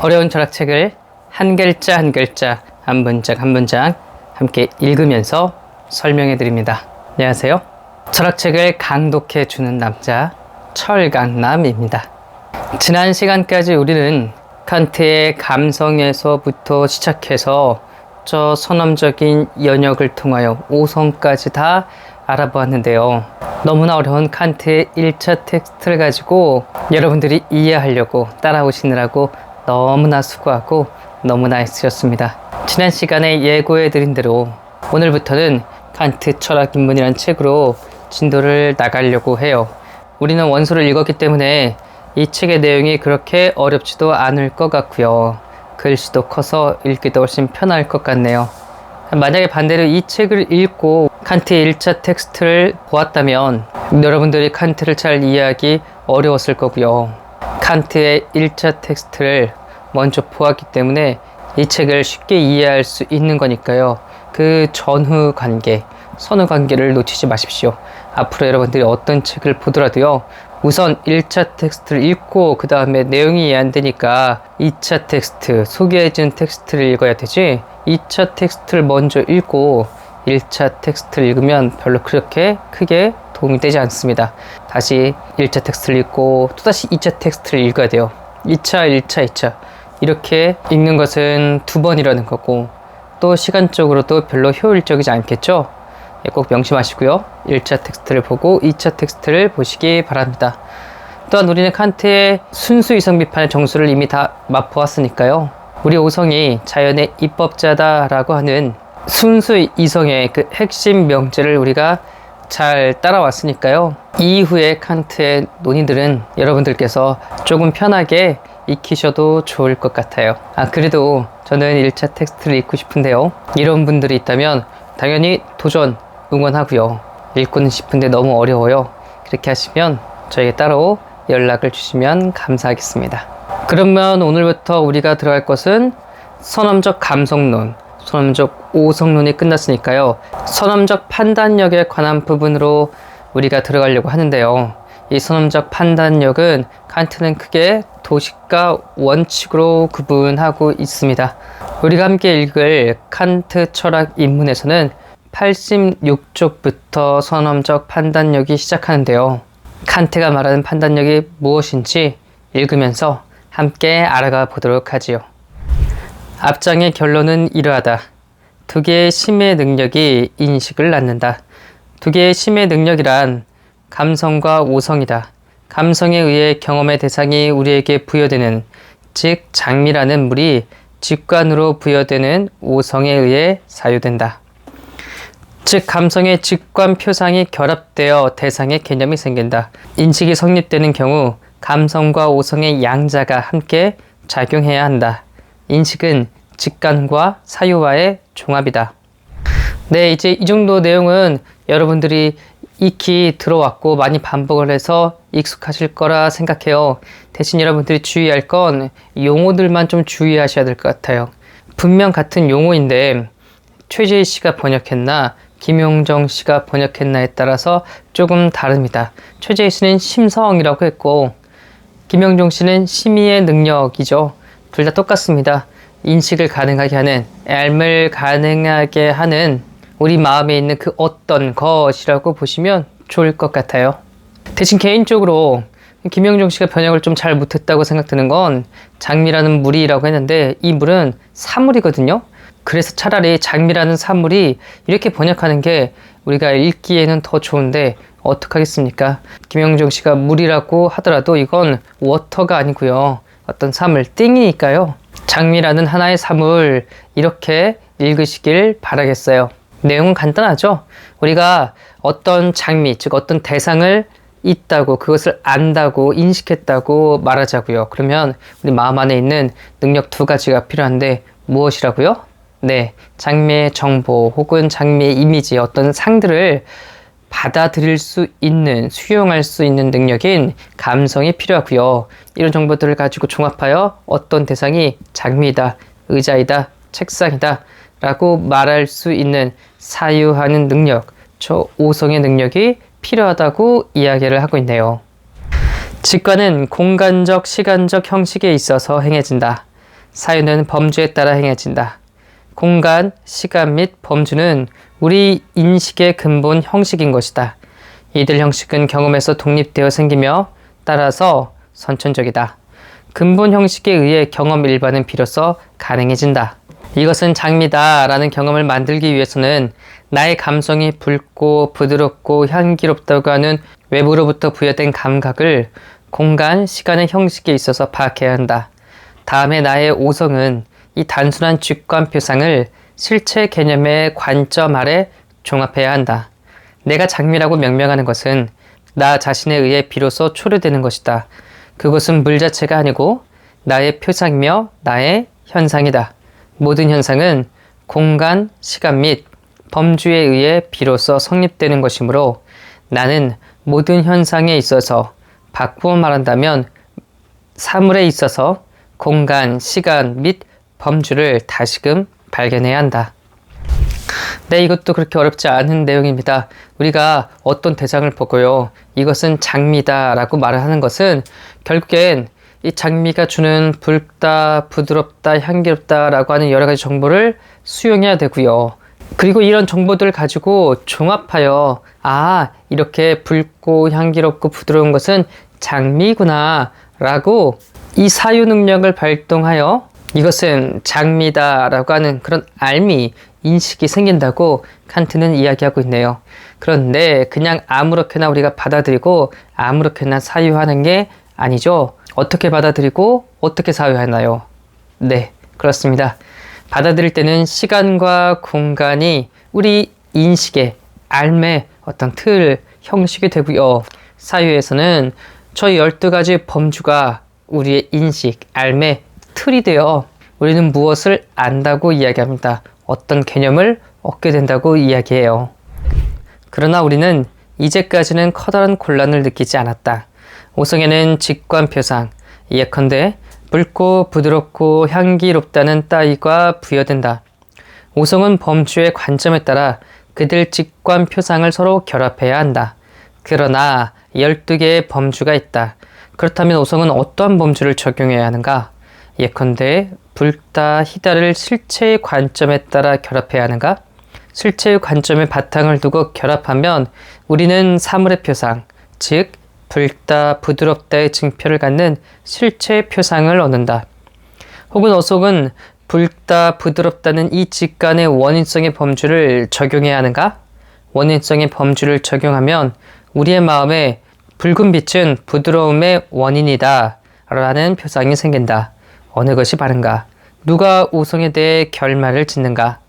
어려운 철학책을 한 글자 한 글자, 한 문장 한 문장 함께 읽으면서 설명해 드립니다. 안녕하세요. 철학책을 강독해 주는 남자 철강남입니다. 지난 시간까지 우리는 칸트의 감성에서부터 시작해서 저 선언적인 연역을 통하여 오성까지 다 알아보았는데요. 너무나 어려운 칸트의 1차 텍스트를 가지고 여러분들이 이해하려고 따라오시느라고 너무나 수고하고 너무나 애쓰셨습니다. 지난 시간에 예고해드린 대로 오늘부터는 칸트 철학인문이라는 책으로 진도를 나가려고 해요. 우리는 원서를 읽었기 때문에 이 책의 내용이 그렇게 어렵지도 않을 것 같고요. 글씨도 커서 읽기도 훨씬 편할 것 같네요. 만약에 반대로 이 책을 읽고 칸트의 1차 텍스트를 보았다면 여러분들이 칸트를 잘 이해하기 어려웠을 거고요. 칸트의 1차 텍스트를 먼저 보았기 때문에 이 책을 쉽게 이해할 수 있는 거니까요. 그 전후 관계, 선후 관계를 놓치지 마십시오. 앞으로 여러분들이 어떤 책을 보더라도요. 우선 1차 텍스트를 읽고 그 다음에 내용이 이해 안 되니까 2차 텍스트, 소개해준 텍스트를 읽어야 되지 2차 텍스트를 먼저 읽고 1차 텍스트를 읽으면 별로 그렇게 크게 도움이 되지 않습니다. 다시 1차 텍스트를 읽고 또다시 2차 텍스트를 읽어야 돼요. 2차, 1차, 2차 이렇게 읽는 것은 2번이라는 거고 또 시간적으로도 별로 효율적이지 않겠죠? 꼭 명심하시고요. 1차 텍스트를 보고 2차 텍스트를 보시기 바랍니다. 또한 우리는 칸트의 순수 이성 비판의 정수를 이미 다 맛보았으니까요. 우리 오성이 자연의 입법자다라고 하는 순수 이성의 그 핵심 명제를 우리가 잘 따라왔으니까요. 이후에 칸트의 논의들은 여러분들께서 조금 편하게 익히셔도 좋을 것 같아요. 그래도 저는 1차 텍스트를 읽고 싶은데요. 이런 분들이 있다면 당연히 도전 응원하고요. 읽고는 싶은데 너무 어려워요. 그렇게 하시면 저에게 따로 연락을 주시면 감사하겠습니다. 그러면 오늘부터 우리가 들어갈 것은 선험적 감성론, 선험적 오성론이 끝났으니까요. 선험적 판단력에 관한 부분으로 우리가 들어가려고 하는데요. 이 선험적 판단력은 칸트는 크게 도식과 원칙으로 구분하고 있습니다. 우리가 함께 읽을 칸트 철학 입문에서는 86쪽부터 선험적 판단력이 시작하는데요. 칸트가 말하는 판단력이 무엇인지 읽으면서 함께 알아가 보도록 하지요. 앞장의 결론은 이러하다. 두 개의 심의 능력이 인식을 낳는다. 두 개의 심의 능력이란 감성과 오성이다. 감성에 의해 경험의 대상이 우리에게 부여되는, 즉 장미라는 물이 직관으로 부여되는 오성에 의해 사유된다. 즉 감성의 직관 표상이 결합되어 대상의 개념이 생긴다. 인식이 성립되는 경우 감성과 오성의 양자가 함께 작용해야 한다. 인식은 직관과 사유와의 종합이다. 네, 이제 이 정도 내용은 여러분들이 익히 들어왔고 많이 반복을 해서 익숙하실 거라 생각해요. 대신 여러분들이 주의할 건 용어들만 좀 주의하셔야 될 것 같아요. 분명 같은 용어인데 최재희 씨가 번역했나 김용정 씨가 번역했나에 따라서 조금 다릅니다. 최재희 씨는 심성이라고 했고 김용정 씨는 심의의 능력이죠. 둘 다 똑같습니다. 인식을 가능하게 하는, 앨을 가능하게 하는 우리 마음에 있는 그 어떤 것이라고 보시면 좋을 것 같아요. 대신 개인적으로 김영종 씨가 번역을 좀 잘 못했다고 생각드는 건 장미라는 물이라고 했는데 이 물은 사물이거든요. 그래서 차라리 장미라는 사물이 이렇게 번역하는 게 우리가 읽기에는 더 좋은데 어떡하겠습니까? 김영종 씨가 물이라고 하더라도 이건 워터가 아니고요. 어떤 사물, 띵이니까요. 장미라는 하나의 사물 이렇게 읽으시길 바라겠어요. 내용은 간단하죠. 우리가 어떤 장미, 즉 어떤 대상을 있다고, 그것을 안다고, 인식했다고 말하자고요. 그러면 우리 마음 안에 있는 능력 2가지가 필요한데 무엇이라고요? 네, 장미의 정보 혹은 장미의 이미지, 어떤 상들을 받아들일 수 있는, 수용할 수 있는 능력인 감성이 필요하고요. 이런 정보들을 가지고 종합하여 어떤 대상이 장미이다, 의자이다, 책상이다 라고 말할 수 있는 사유하는 능력, 저 오성의 능력이 필요하다고 이야기를 하고 있네요. 직관은 공간적, 시간적 형식에 있어서 행해진다. 사유는 범주에 따라 행해진다. 공간, 시간 및 범주는 우리 인식의 근본 형식인 것이다. 이들 형식은 경험에서 독립되어 생기며 따라서 선천적이다. 근본 형식에 의해 경험 일반은 비로소 가능해진다. 이것은 장미다 라는 경험을 만들기 위해서는 나의 감성이 붉고 부드럽고 향기롭다고 하는 외부로부터 부여된 감각을 공간, 시간의 형식에 있어서 파악해야 한다. 다음에 나의 오성은 이 단순한 직관 표상을 실체 개념의 관점 아래 종합해야 한다. 내가 장미라고 명명하는 것은 나 자신에 의해 비로소 초래되는 것이다. 그것은 물 자체가 아니고 나의 표상이며 나의 현상이다. 모든 현상은 공간, 시간 및 범주에 의해 비로소 성립되는 것이므로 나는 모든 현상에 있어서 바꾸어 말한다면 사물에 있어서 공간, 시간 및 범주를 다시금 발견해야 한다. 네, 이것도 그렇게 어렵지 않은 내용입니다. 우리가 어떤 대상을 보고요, 이것은 장미다 라고 말을 하는 것은 결국엔 이 장미가 주는 붉다, 부드럽다, 향기롭다 라고 하는 여러 가지 정보를 수용해야 되고요. 그리고 이런 정보들을 가지고 종합하여 이렇게 붉고 향기롭고 부드러운 것은 장미구나 라고 이 사유 능력을 발동하여 이것은 장미다 라고 하는 그런 알미, 인식이 생긴다고 칸트는 이야기하고 있네요. 그런데 그냥 아무렇게나 우리가 받아들이고 아무렇게나 사유하는 게 아니죠. 어떻게 받아들이고 어떻게 사유하나요? 네, 그렇습니다. 받아들일 때는 시간과 공간이 우리 인식의 알의 어떤 틀, 형식이 되고요. 사유에서는 저 12가지 범주가 우리의 인식, 알의 틀이 되어 우리는 무엇을 안다고 이야기합니다. 어떤 개념을 얻게 된다고 이야기해요. 그러나 우리는 이제까지는 커다란 곤란을 느끼지 않았다. 오성에는 직관표상, 예컨대 붉고 부드럽고 향기롭다는 따위가 부여된다. 오성은 범주의 관점에 따라 그들 직관표상을 서로 결합해야 한다. 그러나 12개의 범주가 있다. 그렇다면 오성은 어떠한 범주를 적용해야 하는가? 예컨대 붉다, 희다를 실체의 관점에 따라 결합해야 하는가? 실체의 관점에 바탕을 두고 결합하면 우리는 사물의 표상, 즉 붉다, 부드럽다의 증표를 갖는 실체의 표상을 얻는다. 혹은 어속은 붉다, 부드럽다는 이 직관의 원인성의 범주를 적용해야 하는가? 원인성의 범주를 적용하면 우리의 마음에 붉은 빛은 부드러움의 원인이다 라는 표상이 생긴다. 어느 것이 바른가? 누가 오성에 대해 결말을 짓는가?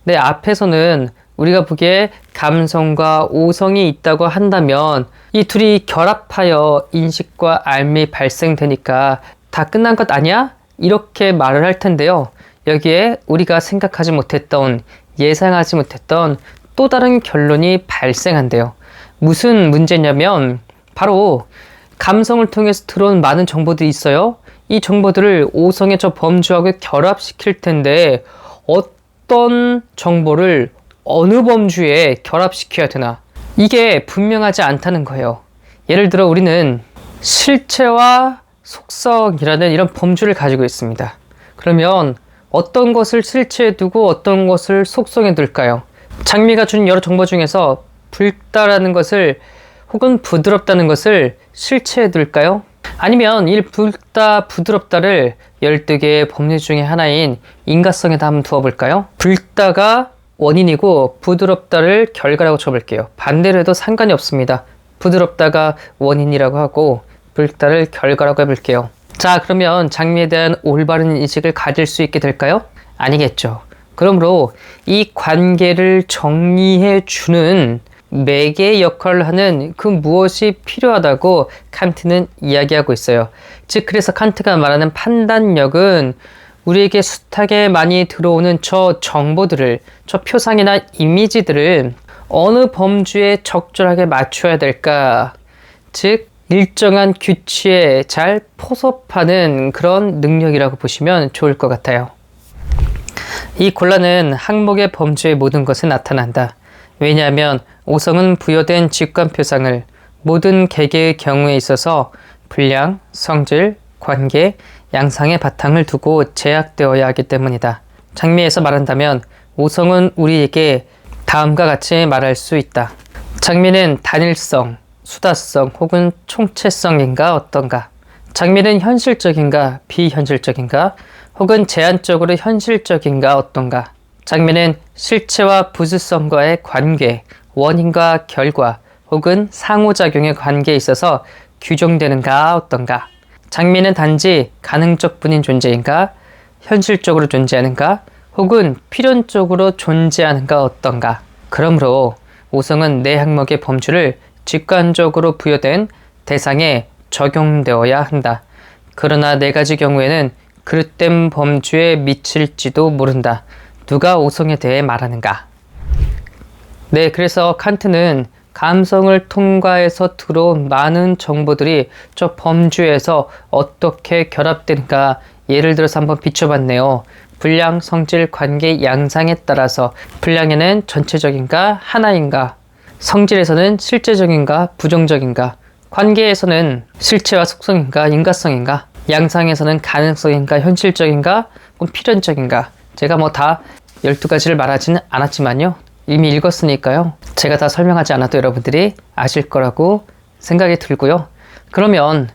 네, 앞에서는 우리가 보기에 감성과 오성이 있다고 한다면 이 둘이 결합하여 인식과 알미 발생되니까 다 끝난 것 아니야? 이렇게 말을 할 텐데요. 여기에 우리가 생각하지 못했던, 예상하지 못했던 또 다른 결론이 발생한대요. 무슨 문제냐면 바로 감성을 통해서 들어온 많은 정보들이 있어요. 이 정보들을 오성의 저 범주하고 결합시킬 텐데 어떤 정보를 어느 범주에 결합시켜야 되나? 이게 분명하지 않다는 거예요. 예를 들어 우리는 실체와 속성이라는 이런 범주를 가지고 있습니다. 그러면 어떤 것을 실체에 두고 어떤 것을 속성에 둘까요? 장미가 준 여러 정보 중에서 붉다라는 것을 혹은 부드럽다는 것을 실체에 둘까요? 아니면 이 붉다, 부드럽다를 12개의 범주 중에 하나인 인과성에다 한번 두어볼까요? 붉다가 원인이고 부드럽다를 결과라고 쳐볼게요. 반대로 해도 상관이 없습니다. 부드럽다가 원인이라고 하고 붉다를 결과라고 해볼게요. 자, 그러면 장미에 대한 올바른 인식을 가질 수 있게 될까요? 아니겠죠. 그러므로 이 관계를 정리해 주는 매개의 역할을 하는 그 무엇이 필요하다고 칸트는 이야기하고 있어요. 즉, 그래서 칸트가 말하는 판단력은 우리에게 숱하게 많이 들어오는 저 정보들을, 저 표상이나 이미지들을 어느 범주에 적절하게 맞춰야 될까? 즉, 일정한 규칙에 잘 포섭하는 그런 능력이라고 보시면 좋을 것 같아요. 이 곤란은 항목의 범주의 모든 것에 나타난다. 왜냐하면 오성은 부여된 직관표상을 모든 개개의 경우에 있어서 분량, 성질, 관계, 양상의 바탕을 두고 제약되어야 하기 때문이다. 장미에서 말한다면 오성은 우리에게 다음과 같이 말할 수 있다. 장미는 단일성, 수다성 혹은 총체성인가 어떤가? 장미는 현실적인가 비현실적인가 혹은 제한적으로 현실적인가 어떤가? 장미는 실체와 부수성과의 관계, 원인과 결과 혹은 상호작용의 관계에 있어서 규정되는가 어떤가? 장미는 단지 가능적 뿐인 존재인가? 현실적으로 존재하는가? 혹은 필연적으로 존재하는가 어떤가? 그러므로 오성은 내 항목의 범주를 직관적으로 부여된 대상에 적용되어야 한다. 그러나 네 가지 경우에는 그릇된 범주에 미칠지도 모른다. 누가 오성에 대해 말하는가? 네, 그래서 칸트는 감성을 통과해서 들어온 많은 정보들이 저 범주에서 어떻게 결합되는가 예를 들어서 한번 비춰봤네요. 분량, 성질, 관계, 양상에 따라서 분량에는 전체적인가 하나인가, 성질에서는 실제적인가 부정적인가, 관계에서는 실체와 속성인가 인과성인가, 양상에서는 가능성인가 현실적인가 혹은 필연적인가. 제가 뭐 다 12가지를 말하지는 않았지만요. 이미 읽었으니까요. 제가 다 설명하지 않아도 여러분들이 아실 거라고 생각이 들고요. 그러면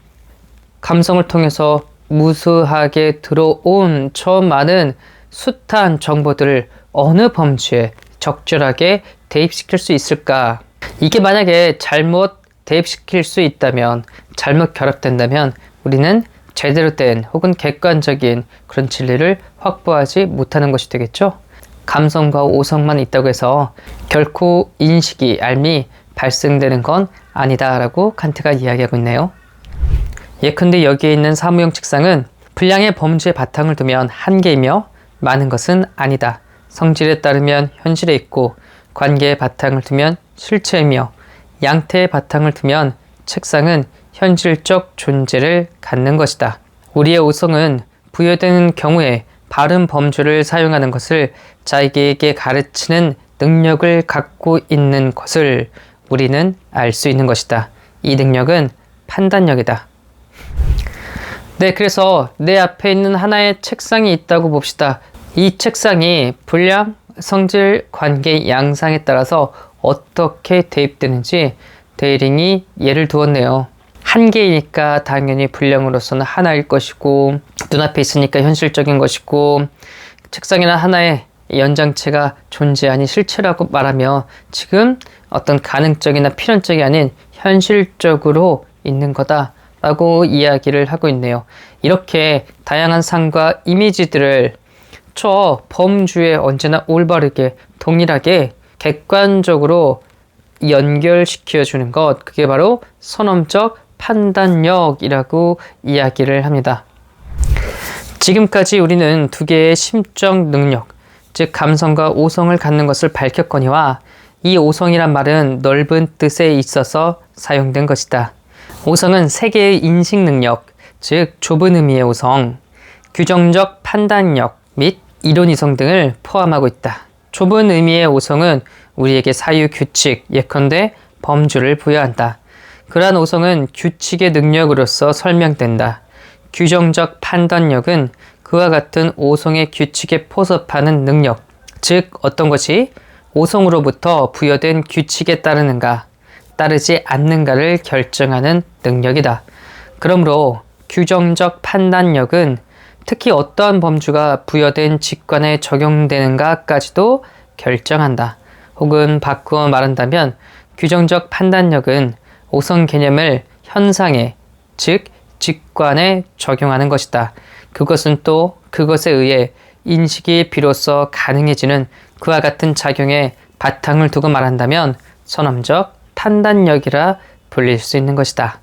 감성을 통해서 무수하게 들어온 저 많은 숱한 정보들을 어느 범주에 적절하게 대입시킬 수 있을까? 이게 만약에 잘못 대입시킬 수 있다면, 잘못 결합된다면 우리는 제대로 된 혹은 객관적인 그런 진리를 확보하지 못하는 것이 되겠죠? 감성과 오성만 있다고 해서 결코 인식이, 알미 발생되는 건 아니다 라고 칸트가 이야기하고 있네요. 예컨대 여기에 있는 사무용 책상은 분량의 범주에 바탕을 두면 한계이며 많은 것은 아니다. 성질에 따르면 현실에 있고 관계에 바탕을 두면 실체이며 양태에 바탕을 두면 책상은 현실적 존재를 갖는 것이다. 우리의 오성은 부여되는 경우에 바른 범주를 사용하는 것을 자기에게 가르치는 능력을 갖고 있는 것을 우리는 알 수 있는 것이다. 이 능력은 판단력이다. 네, 그래서 내 앞에 있는 하나의 책상이 있다고 봅시다. 이 책상이 분량, 성질, 관계, 양상에 따라서 어떻게 대입되는지 데이링이 예를 두었네요. 한 개이니까 당연히 분량으로서는 하나일 것이고, 눈앞에 있으니까 현실적인 것이고, 책상이나 하나의 연장체가 존재하니 실체라고 말하며 지금 어떤 가능적이나 필연적이 아닌 현실적으로 있는 거다 라고 이야기를 하고 있네요. 이렇게 다양한 상과 이미지들을 저 범주에 언제나 올바르게 동일하게 객관적으로 연결시켜 주는 것, 그게 바로 선험적 판단력이라고 이야기를 합니다. 지금까지 우리는 두 개의 심적 능력, 즉 감성과 오성을 갖는 것을 밝혔거니와 이 오성이란 말은 넓은 뜻에 있어서 사용된 것이다. 오성은 세 개의 인식 능력, 즉 좁은 의미의 오성, 규정적 판단력 및 이론 이성 등을 포함하고 있다. 좁은 의미의 오성은 우리에게 사유 규칙, 예컨대 범주를 부여한다. 그러한 오성은 규칙의 능력으로서 설명된다. 규정적 판단력은 그와 같은 오성의 규칙에 포섭하는 능력, 즉 어떤 것이 오성으로부터 부여된 규칙에 따르는가, 따르지 않는가를 결정하는 능력이다. 그러므로 규정적 판단력은 특히 어떠한 범주가 부여된 직관에 적용되는가까지도 결정한다. 혹은 바꾸어 말한다면 규정적 판단력은 오성 개념을 현상에, 즉 직관에 적용하는 것이다. 그것은 또 그것에 의해 인식이 비로소 가능해지는 그와 같은 작용에 바탕을 두고 말한다면 선험적 판단력이라 불릴 수 있는 것이다.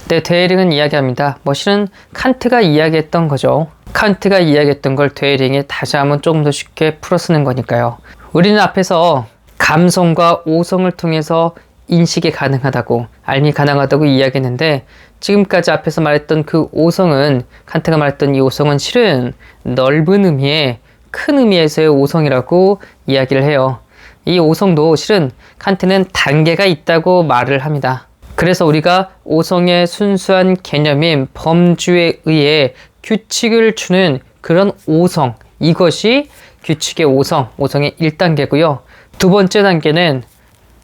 네, 데이링은 이야기합니다. 실은 칸트가 이야기했던 거죠. 칸트가 이야기했던 걸 데이링이 다시 한번 조금 더 쉽게 풀어 쓰는 거니까요. 우리는 앞에서 감성과 오성을 통해서 인식이 가능하다고, 알미 가능하다고 이야기했는데, 지금까지 앞에서 말했던 그 오성은, 칸트가 말했던 이 오성은 실은 넓은 의미의, 큰 의미에서의 오성이라고 이야기를 해요. 이 오성도 실은 칸트는 단계가 있다고 말을 합니다. 그래서 우리가 오성의 순수한 개념인 범주에 의해 규칙을 주는 그런 오성, 이것이 규칙의 오성, 오성의 1단계고요. 두 번째 단계는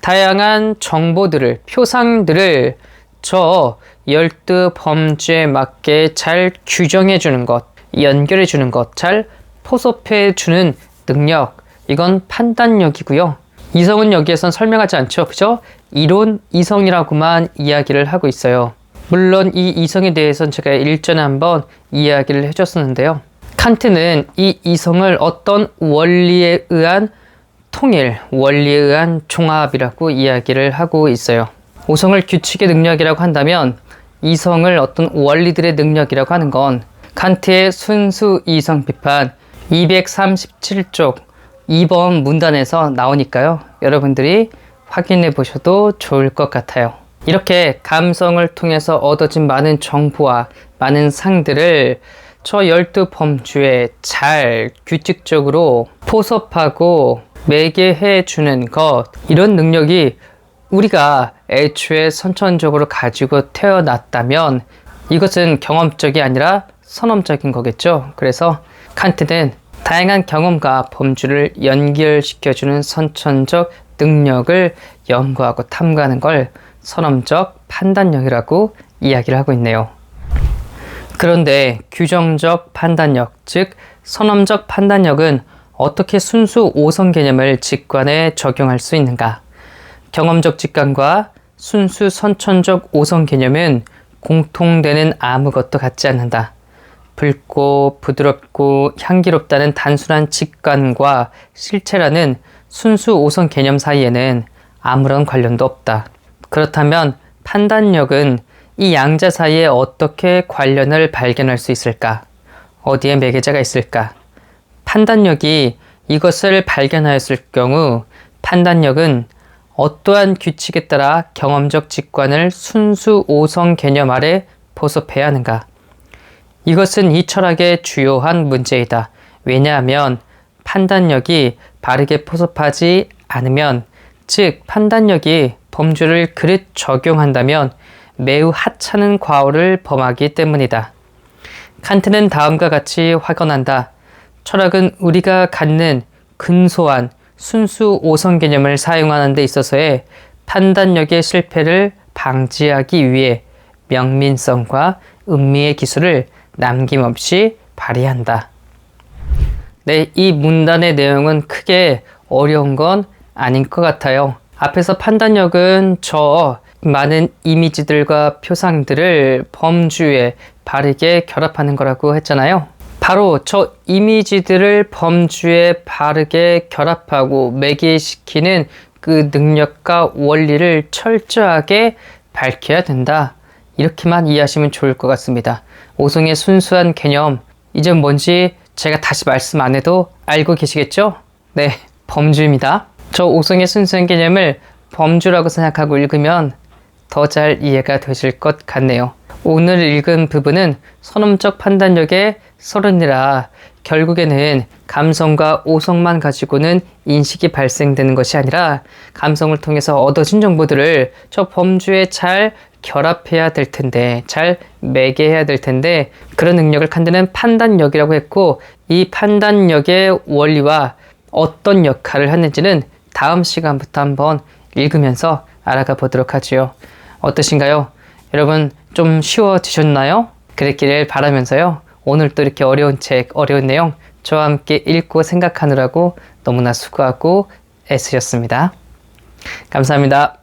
다양한 정보들을, 표상들을 저 12범주에 맞게 잘 규정해 주는 것, 연결해 주는 것, 잘 포섭해 주는 능력, 이건 판단력이고요. 이성은 여기에선 설명하지 않죠. 그죠? 이론 이성이라고만 이야기를 하고 있어요. 물론 이 이성에 대해서는 제가 일전에 한번 이야기를 해줬었는데요. 칸트는 이 이성을 어떤 원리에 의한 통일, 원리에 의한 종합이라고 이야기를 하고 있어요. 오성을 규칙의 능력이라고 한다면 이성을 어떤 원리들의 능력이라고 하는 건 칸트의 순수 이성 비판 237쪽 2번 문단에서 나오니까요. 여러분들이 확인해 보셔도 좋을 것 같아요. 이렇게 감성을 통해서 얻어진 많은 정보와 많은 상들을 저 12범주에 잘 규칙적으로 포섭하고 매개해 주는 것, 이런 능력이 우리가 애초에 선천적으로 가지고 태어났다면 이것은 경험적이 아니라 선험적인 거겠죠. 그래서 칸트는 다양한 경험과 범주를 연결시켜주는 선천적 능력을 연구하고 탐구하는 걸 선험적 판단력이라고 이야기를 하고 있네요. 그런데 규정적 판단력, 즉 선험적 판단력은 어떻게 순수 오성 개념을 직관에 적용할 수 있는가? 경험적 직관과 순수 선천적 오성 개념은 공통되는 아무것도 같지 않는다. 붉고 부드럽고 향기롭다는 단순한 직관과 실체라는 순수 오성 개념 사이에는 아무런 관련도 없다. 그렇다면 판단력은 이 양자 사이에 어떻게 관련을 발견할 수 있을까? 어디에 매개자가 있을까? 판단력이 이것을 발견하였을 경우 판단력은 어떠한 규칙에 따라 경험적 직관을 순수 오성 개념 아래 포섭해야 하는가? 이것은 이 철학의 주요한 문제이다. 왜냐하면 판단력이 바르게 포섭하지 않으면, 즉 판단력이 범주를 그릇 적용한다면 매우 하찮은 과오를 범하기 때문이다. 칸트는 다음과 같이 확언한다. 철학은 우리가 갖는 근소한 순수 오성 개념을 사용하는 데 있어서의 판단력의 실패를 방지하기 위해 명민성과 음미의 기술을 남김없이 발휘한다. 네, 이 문단의 내용은 크게 어려운 건 아닌 것 같아요. 앞에서 판단력은 저 많은 이미지들과 표상들을 범주에 바르게 결합하는 거라고 했잖아요. 바로 저 이미지들을 범주에 바르게 결합하고 매개시키는 그 능력과 원리를 철저하게 밝혀야 된다. 이렇게만 이해하시면 좋을 것 같습니다. 오성의 순수한 개념, 이제 뭔지 제가 다시 말씀 안 해도 알고 계시겠죠? 네, 범주입니다. 저 오성의 순수한 개념을 범주라고 생각하고 읽으면 더 잘 이해가 되실 것 같네요. 오늘 읽은 부분은 선험적 판단력의 서른이라 결국에는 감성과 오성만 가지고는 인식이 발생되는 것이 아니라 감성을 통해서 얻어진 정보들을 저 범주에 잘 결합해야 될 텐데, 잘 매개해야 될 텐데, 그런 능력을 칸트는 판단력이라고 했고, 이 판단력의 원리와 어떤 역할을 하는지는 다음 시간부터 한번 읽으면서 알아가 보도록 하지요. 어떠신가요? 여러분 좀 쉬워지셨나요? 그랬기를 바라면서요. 오늘 또 이렇게 어려운 책, 어려운 내용 저와 함께 읽고 생각하느라고 너무나 수고하고 애쓰셨습니다. 감사합니다.